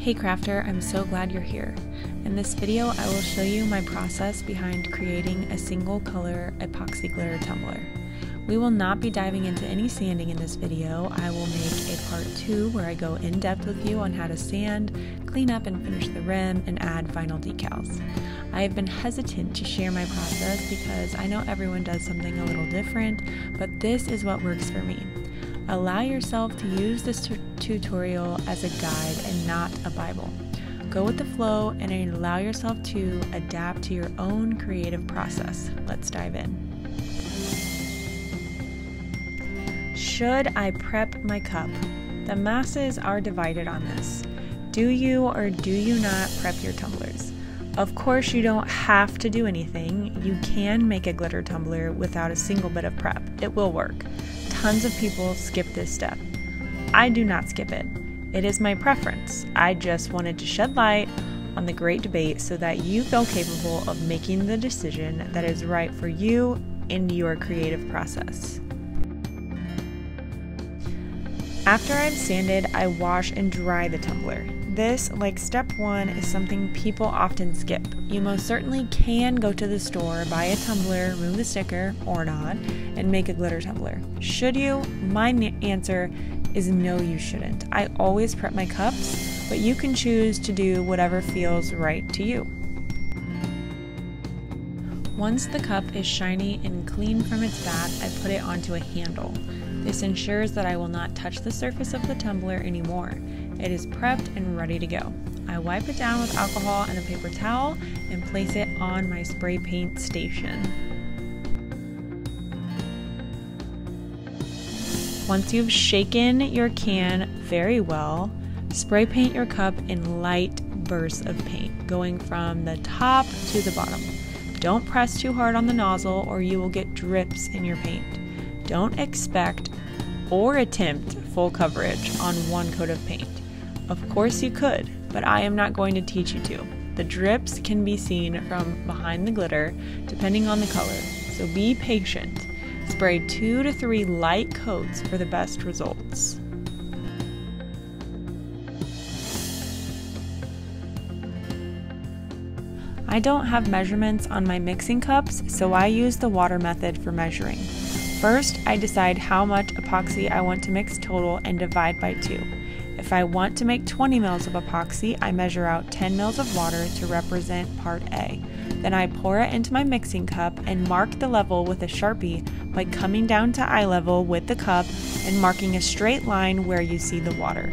Hey crafter, I'm so glad you're here. In this video, I will show you my process behind creating a single color epoxy glitter tumbler. We will not be diving into any sanding in this video. I will make a part 2 where I go in depth with you on how to sand, clean up and finish the rim, and add final decals. I have been hesitant to share my process because I know everyone does something a little different, but this is what works for me. Allow yourself to use this tutorial as a guide and not a Bible. Go with the flow and allow yourself to adapt to your own creative process. Let's dive in. Should I prep my cup? The masses are divided on this. Do you or do you not prep your tumblers? Of course, you don't have to do anything. You can make a glitter tumbler without a single bit of prep. It will work. Tons of people skip this step. I do not skip it. It is my preference. I just wanted to shed light on the great debate so that you feel capable of making the decision that is right for you in your creative process. After I've sanded, I wash and dry the tumbler. This, like step 1, is something people often skip. You most certainly can go to the store, buy a tumbler, remove the sticker, or not, and make a glitter tumbler. Should you? My answer is no, you shouldn't. I always prep my cups, but you can choose to do whatever feels right to you. Once the cup is shiny and clean from its bath, I put it onto a handle. This ensures that I will not touch the surface of the tumbler anymore. It is prepped and ready to go. I wipe it down with alcohol and a paper towel and place it on my spray paint station. Once you've shaken your can very well, spray paint your cup in light bursts of paint, going from the top to the bottom. Don't press too hard on the nozzle or you will get drips in your paint. Don't expect or attempt full coverage on one coat of paint. Of course you could, but I am not going to teach you to. The drips can be seen from behind the glitter, depending on the color, so be patient. Spray 2 to 3 light coats for the best results. I don't have measurements on my mixing cups, so I use the water method for measuring. First, I decide how much epoxy I want to mix total and divide by 2. If I want to make 20 ml of epoxy, I measure out 10 ml of water to represent part A. Then I pour it into my mixing cup and mark the level with a Sharpie by coming down to eye level with the cup and marking a straight line where you see the water.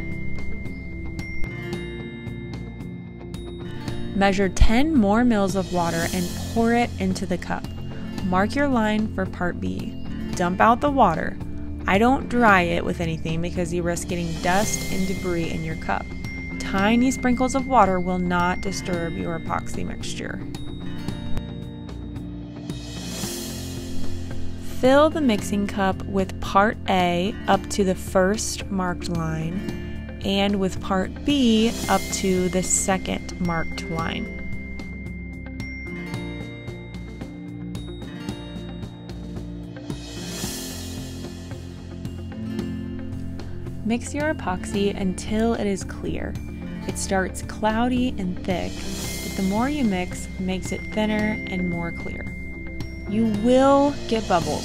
Measure 10 more mils of water and pour it into the cup. Mark your line for part B. Dump out the water. I don't dry it with anything because you risk getting dust and debris in your cup. Tiny sprinkles of water will not disturb your epoxy mixture. Fill the mixing cup with part A up to the first marked line and with part B up to the second marked line. Mix your epoxy until it is clear. It starts cloudy and thick, but the more you mix, makes it thinner and more clear. You will get bubbles.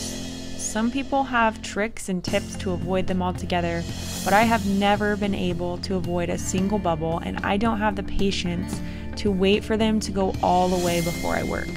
Some people have tricks and tips to avoid them altogether, but I have never been able to avoid a single bubble, and I don't have the patience to wait for them to go all the way before I work.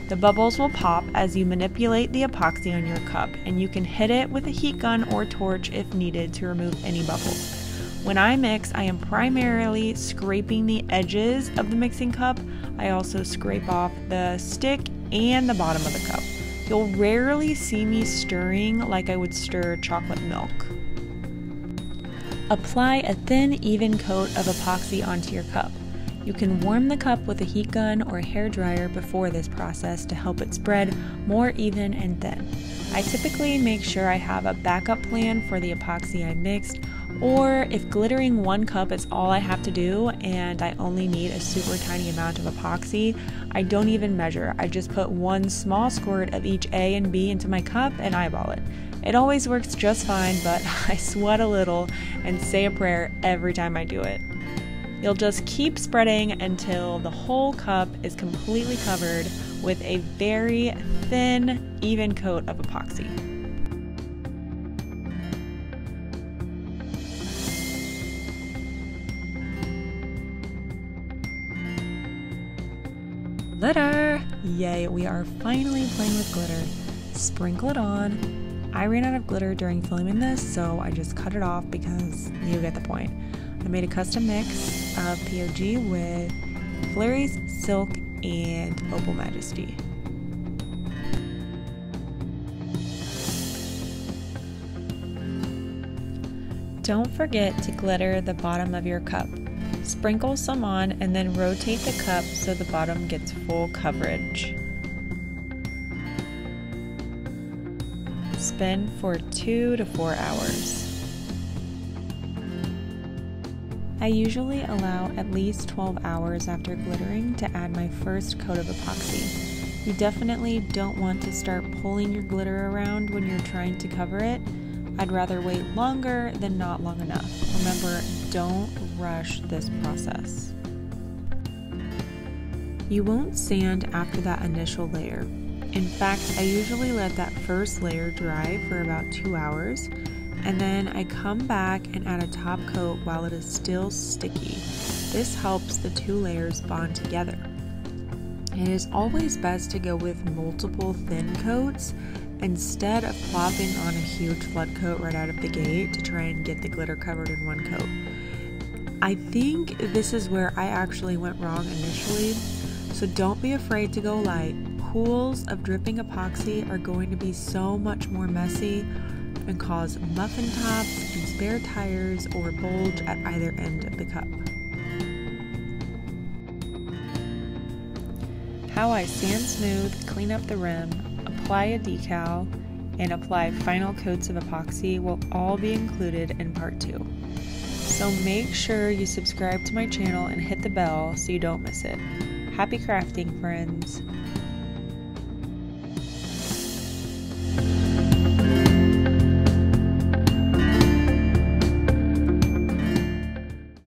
The bubbles will pop as you manipulate the epoxy on your cup, and you can hit it with a heat gun or torch if needed to remove any bubbles. When I mix, I am primarily scraping the edges of the mixing cup. I also scrape off the stick and the bottom of the cup. You'll rarely see me stirring like I would stir chocolate milk. Apply a thin, even coat of epoxy onto your cup. You can warm the cup with a heat gun or a hair dryer before this process to help it spread more even and thin. I typically make sure I have a backup plan for the epoxy I mixed, or if glittering one cup is all I have to do and I only need a super tiny amount of epoxy, I don't even measure. I just put one small squirt of each A and B into my cup and eyeball it. It always works just fine, but I sweat a little and say a prayer every time I do it. You'll just keep spreading until the whole cup is completely covered with a very thin, even coat of epoxy. Glitter! Yay, we are finally playing with glitter. Sprinkle it on. I ran out of glitter during filming this, so I just cut it off because you get the point. I made a custom mix of POG with Flurries, Silk, and Opal Majesty. Don't forget to glitter the bottom of your cup. Sprinkle some on and then rotate the cup so the bottom gets full coverage. Spin for 2 to 4 hours. I usually allow at least 12 hours after glittering to add my first coat of epoxy. You definitely don't want to start pulling your glitter around when you're trying to cover it. I'd rather wait longer than not long enough. Remember, don't rush this process. You won't sand after that initial layer. In fact, I usually let that first layer dry for about 2 hours, and then I come back and add a top coat while it is still sticky. This helps the 2 layers bond together. It is always best to go with multiple thin coats instead of plopping on a huge flood coat right out of the gate to try and get the glitter covered in one coat. I think this is where I actually went wrong initially, so don't be afraid to go light. Pools of dripping epoxy are going to be so much more messy and cause muffin tops and spare tires or bulge at either end of the cup. How I sand smooth, clean up the rim, apply a decal, and apply final coats of epoxy will all be included in part 2. So make sure you subscribe to my channel and hit the bell so you don't miss it. Happy crafting, friends!